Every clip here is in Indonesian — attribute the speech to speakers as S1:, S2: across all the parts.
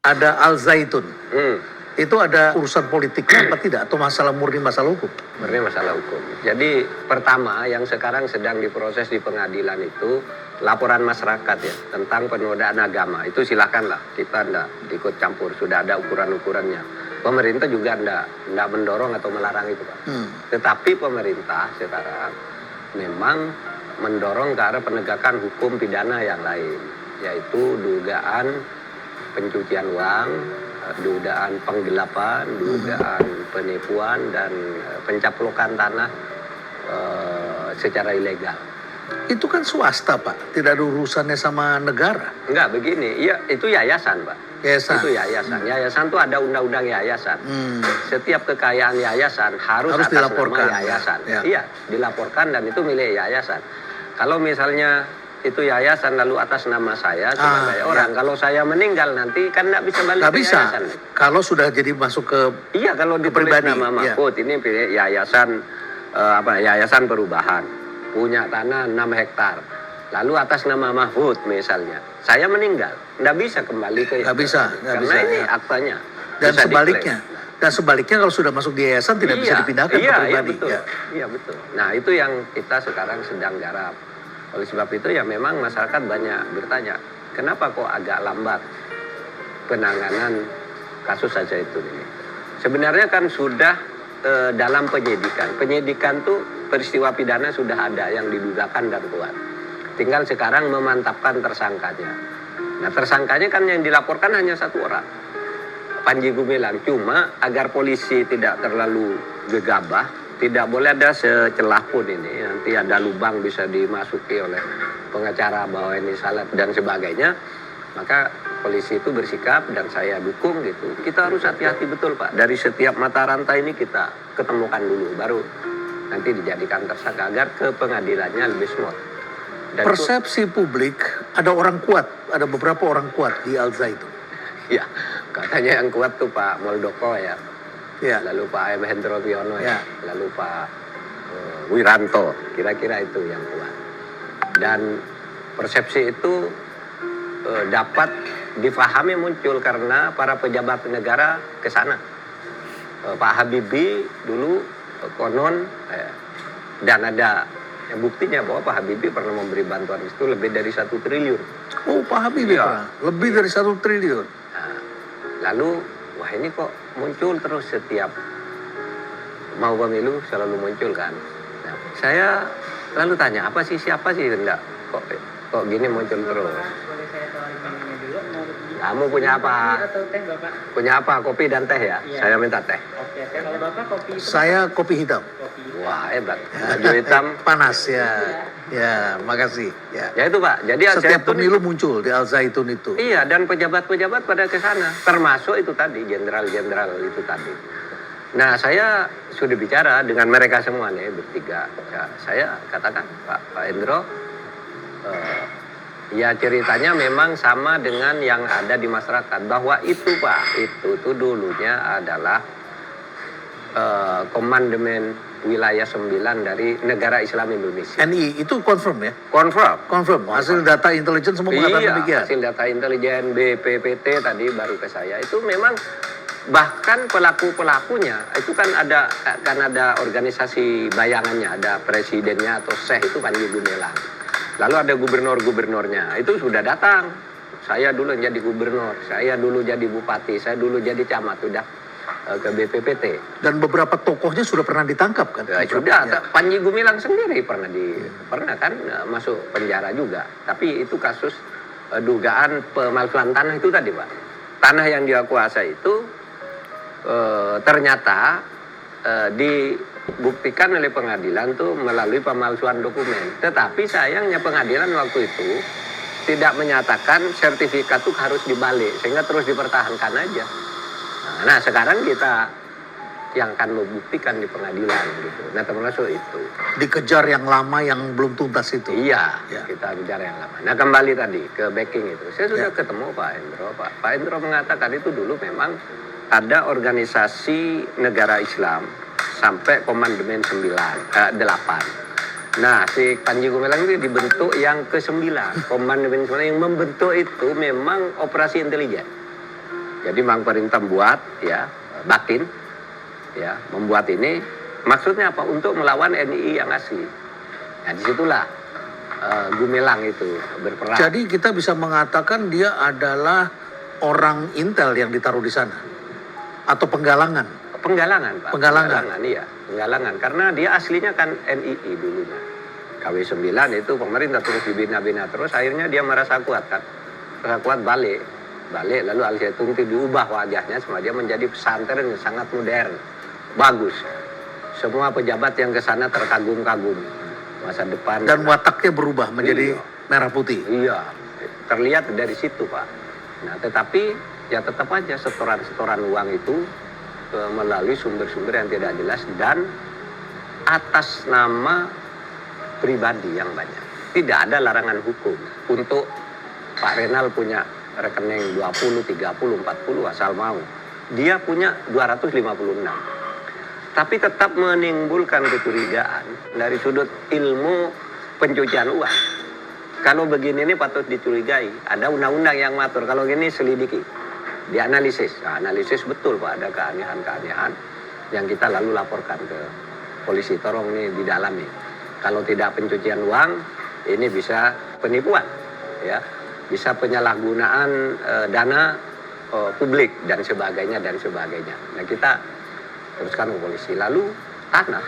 S1: Ada Al Zaitun.
S2: Hmm.
S1: Itu ada urusan politiknya apa tidak? Atau murni masalah hukum?
S2: Murni masalah hukum. Jadi pertama yang sekarang sedang diproses di pengadilan itu laporan masyarakat ya tentang penodaan agama. Itu silakanlah, kita enggak ikut campur, sudah ada ukuran-ukurannya. Pemerintah juga enggak mendorong atau melarang itu, Pak. Tetapi pemerintah sekarang memang mendorong ke arah penegakan hukum pidana yang lain, yaitu dugaan pencucian uang, dugaan penggelapan, dugaan penipuan dan pencaplokan tanah secara ilegal.
S1: Itu kan swasta, Pak. Tidak ada urusannya sama negara.
S2: Enggak, begini. Iya, itu yayasan, Pak.
S1: Yayasan.
S2: Itu yayasan. Yayasan itu ada undang-undang yayasan. Setiap kekayaan yayasan harus atas
S1: dilaporkan.
S2: nama yayasan.
S1: Ya.
S2: Iya, dilaporkan dan itu milik yayasan. Kalau misalnya itu yayasan lalu atas nama saya sebagai orang. Kalau saya meninggal nanti kan nggak bisa balik
S1: Nggak
S2: ke
S1: bisa.
S2: yayasan.
S1: Kalau sudah jadi masuk ke
S2: Iya, kalau ditulis
S1: pribadi,
S2: nama Mahfud ini pilih yayasan yayasan perubahan punya tanah 6 hektar. Lalu atas nama Mahfud misalnya, saya meninggal, nggak bisa kembali ke
S1: Nggak bisa,
S2: karena ini aktanya.
S1: dan
S2: bisa
S1: sebaliknya.
S2: diklaim.
S1: Dan sebaliknya kalau sudah masuk di yayasan tidak bisa dipindahkan ke pribadi.
S2: Iya, betul.
S1: Ya.
S2: Iya, betul. Nah, itu yang kita sekarang sedang garap. Oleh sebab itu ya memang masyarakat banyak bertanya, kenapa kok agak lambat penanganan kasus saja itu ini. Sebenarnya kan sudah dalam penyidikan. Penyidikan tuh peristiwa pidana sudah ada yang didugakan dan kuat. Tinggal sekarang memantapkan tersangkanya. Nah, tersangkanya kan yang dilaporkan hanya satu orang, Panji Gumilang. Cuma agar polisi tidak terlalu gegabah, tidak boleh ada secelah pun ini. Nanti ada lubang bisa dimasuki oleh pengacara bahwa ini salah dan sebagainya. Maka polisi itu bersikap dan saya dukung gitu. Kita harus hati-hati betul, Pak. Dari setiap mata rantai ini kita ketemukan dulu, baru nanti dijadikan tersangka agar ke pengadilannya lebih smooth. Dan
S1: Persepsi publik ada orang kuat, ada beberapa orang kuat di Al Zaitun.
S2: ya, katanya yang kuat tuh Pak Muldoko ya.
S1: Ya.
S2: Lalu Pak M. Hendro Priyono
S1: Ya.
S2: lalu Pak Wiranto, kira-kira itu yang kuat. Dan persepsi itu dapat difahami muncul karena para pejabat negara ke sana. Pak Habibie dulu konon dan ada buktinya bahwa Pak Habibie pernah memberi bantuan itu lebih dari 1 triliun.
S1: Oh, Pak Habibie
S2: Iya.
S1: pernah. Lebih dari 1 triliun.
S2: Nah, lalu wah ini kok muncul terus setiap mau pemilu selalu muncul kan. Nah, saya lalu tanya siapa sih enggak kok gini muncul terus.
S3: Boleh saya tawarin minumnya dulu?
S2: Kamu punya apa?
S3: Kopi atau teh, Bapak?
S2: Punya apa? Kopi dan teh ya?
S3: Iya.
S2: Saya minta teh.
S3: Oke, teh. Kalau Bapak kopi itu?
S1: Saya kopi hitam.
S3: Kopi.
S2: Wah, hebat. Baju hitam.
S1: Panas ya. Ya, makasih. Ya.
S2: Ya itu, Pak. Jadi
S1: Setiap
S2: Al-Zaitun
S1: pemilu muncul di Al Zaitun itu.
S2: iya, dan pejabat-pejabat pada ke sana. Termasuk itu tadi, jenderal-jenderal itu tadi. Nah, saya sudah bicara dengan mereka semua nih, bertiga. Ya, saya katakan, Pak Hendro, ya ceritanya memang sama dengan yang ada di masyarakat. Bahwa itu, Pak, itu tuh dulunya adalah komandemen wilayah 9 dari Negara Islam Indonesia.
S1: NI itu confirm ya?
S2: Confirm.
S1: Hasil data intelijen semua mengatakan
S2: Iya,
S1: demikian.
S2: hasil data intelijen BPPT tadi baru ke saya itu memang bahkan pelaku-pelakunya itu kan ada organisasi bayangannya, ada presidennya atau Syekh itu Panji Gumilang. Lalu ada gubernur-gubernurnya itu sudah datang. Saya dulu jadi gubernur, saya dulu jadi bupati, saya dulu jadi camat, sudah ke BPPT.
S1: Dan beberapa tokohnya sudah pernah ditangkap kan?
S2: Ya, sudah, Panji Gumilang sendiri pernah kan masuk penjara juga. Tapi itu kasus dugaan pemalsuan tanah itu tadi, Pak. Tanah yang dia kuasai itu ternyata dibuktikan oleh pengadilan tuh melalui pemalsuan dokumen. Tetapi sayangnya pengadilan waktu itu tidak menyatakan sertifikat itu harus dibalik, sehingga terus dipertahankan aja. Nah, sekarang kita yang akan membuktikan di pengadilan gitu. Nah, termasuk itu.
S1: Dikejar yang lama yang belum tuntas itu.
S2: Iya,
S1: Ya.
S2: kita bicara yang lama. Nah, kembali tadi ke backing itu. Saya sudah ketemu Pak Hendro. Pak Hendro mengatakan itu dulu memang ada organisasi negara Islam sampai komandemen 8. Nah, si Panji Gumilang itu dibentuk yang ke-9. Komandan 9 yang membentuk itu memang operasi intelijen. Jadi Mang Perintah buat ya, Batin ya, membuat ini maksudnya apa? Untuk melawan NII yang asli. Nah, disitulah Gumilang itu berperan.
S1: Jadi kita bisa mengatakan dia adalah orang intel yang ditaruh di sana atau penggalangan.
S2: Penggalangan, Pak.
S1: Penggalangan.
S2: Iya, penggalangan. Karena dia aslinya kan NII dulunya. KW9 itu pemerintah terus dibina-bina terus, akhirnya dia merasa kuat kan. Merasa kuat balik, lalu Al Zaitun itu diubah wajahnya semua dia menjadi pesantren yang sangat modern, bagus. Semua pejabat yang ke sana terkagum-kagum masa depan.
S1: Dan wataknya berubah menjadi
S2: Iya.
S1: merah putih.
S2: Iya, terlihat dari situ, Pak. Nah, tetapi ya tetap aja setoran-setoran uang itu melalui sumber-sumber yang tidak jelas dan atas nama pribadi yang banyak. Tidak ada larangan hukum untuk Pak Renal punya rekening 20, 30, 40 asal mau. Dia punya 256. Tapi tetap menimbulkan kecurigaan dari sudut ilmu pencucian uang. Kalau begini ini patut dicurigai. Ada undang-undang yang mengatur. Kalau gini selidiki. Dianalisis. Nah, analisis betul Pak, ada keanehan-keanehan yang kita lalu laporkan ke polisi. Tolong nih didalami. Kalau tidak pencucian uang, ini bisa penipuan, ya, bisa penyalahgunaan dana publik dan sebagainya dan sebagainya. Nah, kita teruskan ke polisi. Lalu tanah,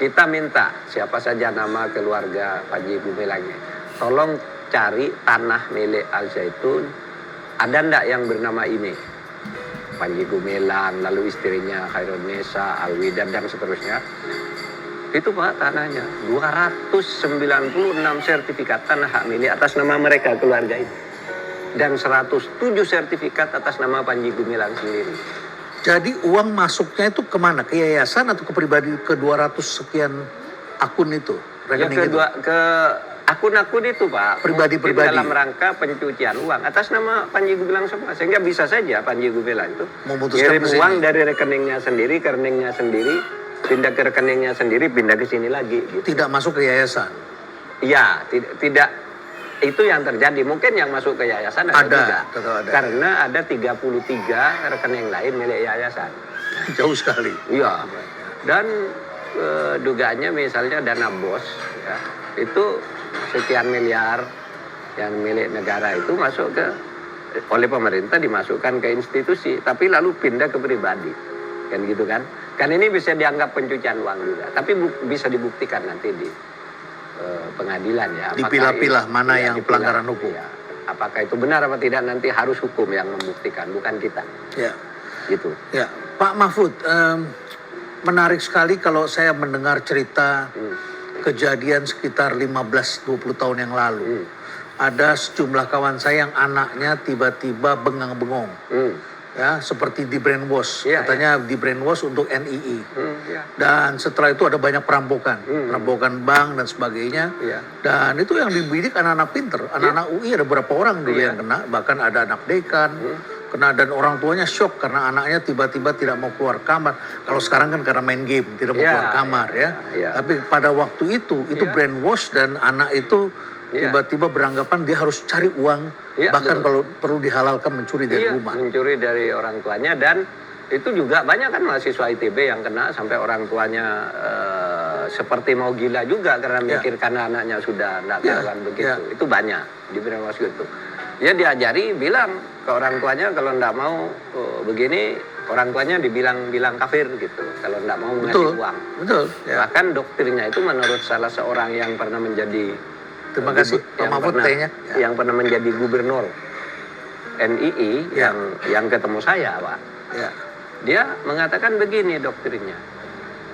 S2: kita minta siapa saja nama keluarga Panji Gumilang ini, tolong cari tanah milik Al Zaitun. Ada ndak yang bernama ini? Panji Gumilang, lalu istrinya Khairunisa, Alwidan dan seterusnya. Itu Pak tanahnya 296 sertifikat tanah hak milik atas nama mereka keluarga itu. Dan 107 sertifikat atas nama Panji Gumilang sendiri.
S1: Jadi uang masuknya itu kemana? Ke yayasan atau ke pribadi ke 200 sekian akun itu?
S2: Ya,
S1: Rekening itu?
S2: ke akun-akun itu Pak,
S1: Pribadi-pribadi.
S2: dalam rangka pencucian uang atas nama Panji Gumilang semua, sehingga bisa saja Panji Gumilang itu
S1: Memutuskan
S2: kirim
S1: ke sini.
S2: uang dari rekeningnya sendiri ke rekeningnya sendiri, pindah ke rekeningnya sendiri, pindah ke sini lagi gitu.
S1: Tidak masuk ke yayasan?
S2: Iya, tidak itu yang terjadi. Mungkin yang masuk ke yayasan ada juga.
S1: tetap ada.
S2: Karena ada 33 rekening lain milik yayasan.
S1: Jauh sekali.
S2: Iya. Dan dugaannya misalnya dana BOS ya, itu sekian miliar yang milik negara itu masuk ke oleh pemerintah dimasukkan ke institusi, tapi lalu pindah ke pribadi, kan gitu kan? Kan ini bisa dianggap pencucian uang juga, tapi bisa dibuktikan nanti di pengadilan ya.
S1: Dipilah-pilah mana yang
S2: dipilah,
S1: pelanggaran hukum.
S2: ya. Apakah itu benar apa tidak nanti harus hukum yang membuktikan, bukan kita.
S1: Ya,
S2: Gitu.
S1: ya. Pak Mahfud, menarik sekali kalau saya mendengar cerita kejadian sekitar 15-20 tahun yang lalu. Ada sejumlah kawan saya yang anaknya tiba-tiba bengang-bengong. Ya, seperti di brainwash.
S2: Iya,
S1: Katanya di brainwash untuk NII.
S2: Ya.
S1: Dan setelah itu ada banyak perampokan. Perampokan bank dan sebagainya.
S2: Iya.
S1: Dan itu yang dibidik anak-anak pinter. Anak-anak UI ada beberapa orang dulu yang kena. Bahkan ada anak dekan. Kena dan orang tuanya shock karena anaknya tiba-tiba tidak mau keluar kamar. Kalau sekarang kan karena main game, tidak mau
S2: Iya,
S1: keluar kamar ya.
S2: iya.
S1: Tapi pada waktu itu brainwash dan anak itu tiba-tiba beranggapan dia harus cari uang.
S2: Iya,
S1: Bahkan
S2: betul.
S1: kalau perlu dihalalkan mencuri dari rumah.
S2: Mencuri dari orang tuanya, dan itu juga banyak kan mahasiswa ITB yang kena sampai orang tuanya seperti mau gila juga karena mikirkan anaknya sudah tidak karuan begitu. Itu banyak di brainwash itu. Ya diajari bilang ke orang tuanya kalau tidak mau begini, orang tuanya dibilang kafir gitu kalau tidak mau ngasih uang.
S1: Betul. Ya.
S2: Bahkan doktrinnya itu menurut salah seorang yang pernah menjadi
S1: Terima kasih Pak Mahfud tehnya.
S2: yang pernah menjadi gubernur NII yang ketemu saya Pak.
S1: Ya.
S2: Dia mengatakan begini doktrinnya.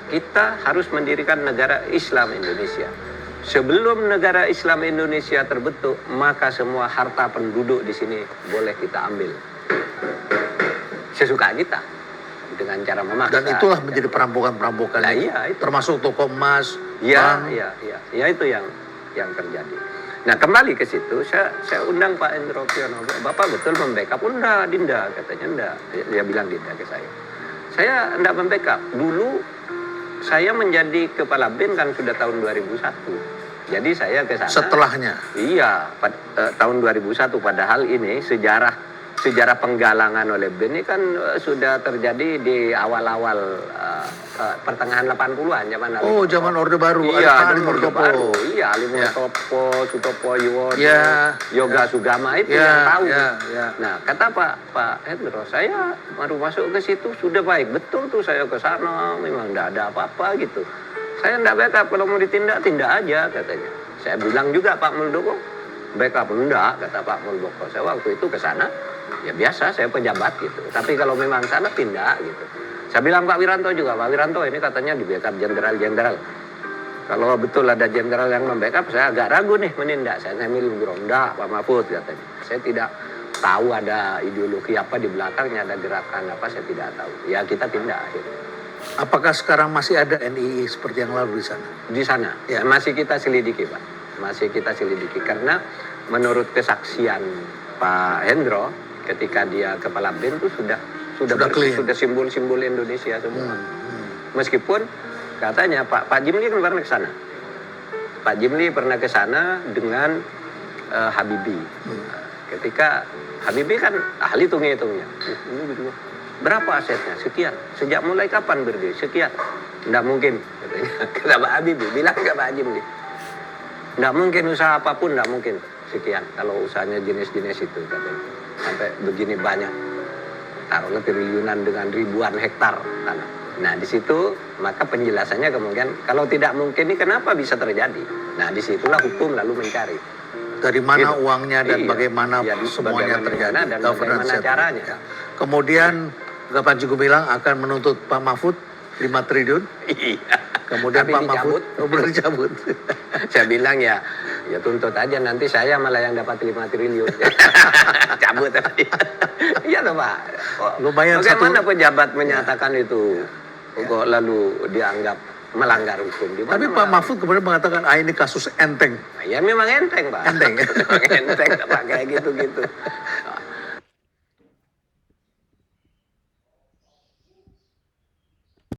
S2: Kita harus mendirikan negara Islam Indonesia. Sebelum negara Islam Indonesia terbentuk, maka semua harta penduduk di sini boleh kita ambil. Sesuka kita. Dengan cara memaksa.
S1: Dan itulah menjadi perampokan-perampokan.
S2: Lah, iya, itu.
S1: Termasuk toko emas,
S2: Ya,
S1: bank.
S2: ya itu yang terjadi. Nah kembali ke situ, saya undang Pak Endro Priyono, Bapak betul membackup? Enggak, Dinda katanya enggak. Dia bilang Dinda ke saya. Saya enggak membackup. Dulu saya menjadi kepala BIN kan sudah tahun 2001. Jadi saya ke sana.
S1: Setelahnya.
S2: Iya, tahun 2001. Padahal ini sejarah penggalangan oleh BIN ini kan sudah terjadi di awal-awal pertengahan 80-an zaman Ali
S1: Oh,
S2: Murtopo.
S1: zaman Orde Baru.
S2: Iya,
S1: Ada Ali
S2: dulu Orde
S1: Murtopo.
S2: Baru. Iya, Ali
S1: Ya.
S2: Murtopo, Sutopo Yuwono,
S1: Ya,
S2: Yoga Sugama itu
S1: Ya,
S2: yang tahu.
S1: ya.
S2: Nah, kata Pak Hendro, saya baru masuk ke situ sudah baik. Betul tuh saya ke sana, memang tidak ada apa-apa gitu. Saya tidak backup, kalau mau ditindak, tindak aja katanya. Saya bilang juga Pak Muldoko, backup enggak, kata Pak Muldoko. Saya waktu itu ke sana, ya biasa saya pejabat gitu. Tapi kalau memang sana tindak gitu. Saya bilang Pak Wiranto juga, Pak Wiranto ini katanya di backup jenderal-jenderal. Kalau betul ada jenderal yang membackup, saya agak ragu nih menindak. Saya milih enggak, Pak Mahfud katanya. Saya tidak tahu ada ideologi apa di belakangnya, ada gerakan apa, saya tidak tahu. Ya kita tindak akhirnya.
S1: Apakah sekarang masih ada NII seperti yang lalu di sana?
S2: Di sana
S1: Ya.
S2: masih kita selidiki, Pak. Masih kita selidiki karena menurut kesaksian Pak Hendro ketika dia kepala BIN itu sudah
S1: clean.
S2: sudah simbol-simbol Indonesia semua. Meskipun katanya Pak Jimli kan pernah ke sana. Pak Jimli pernah ke sana dengan Habibie. Ketika Habibie kan ahli hitung-hitungnya. Ini gitu. Berapa asetnya? Sekian. Sejak mulai kapan berdiri? Sekian. Nggak mungkin. Katanya. Kata Pak Habibie. Bilang ke Pak Jimli. Nggak mungkin usaha apapun, nggak mungkin. Sekian. Kalau usahanya jenis-jenis itu. Katanya. Sampai begini banyak. Taruhlah triliunan dengan ribuan hektar tanah. Nah di situ maka penjelasannya kemungkinan kalau tidak mungkin ini kenapa bisa terjadi. Nah disitulah hukum lalu mencari.
S1: Dari mana
S2: Gitu.
S1: uangnya dan
S2: Iya.
S1: bagaimana
S2: Iya,
S1: semuanya
S2: bagaimana
S1: terjadi.
S2: dan
S1: Governance
S2: bagaimana
S1: setting.
S2: caranya.
S1: Ya. Kemudian Panji Gumilang akan menuntut Pak Mahfud 5 triliun.
S2: Iya.
S1: Kemudian
S2: Tapi
S1: Pak Mahfud boleh dicabut.
S2: Saya bilang ya tuntut aja nanti saya malah yang dapat 5 triliun. Cabut tadi. Iya toh Pak. Kok,
S1: Lumayan
S2: bagaimana
S1: satu-
S2: pejabat menyatakan itu kok lalu dianggap melanggar hukum? Di mana
S1: Tapi Pak
S2: melanggar?
S1: Mahfud kemudian mengatakan ini kasus enteng.
S2: Ya memang enteng Pak.
S1: Enteng.
S2: Memang enteng Pak kayak gitu-gitu.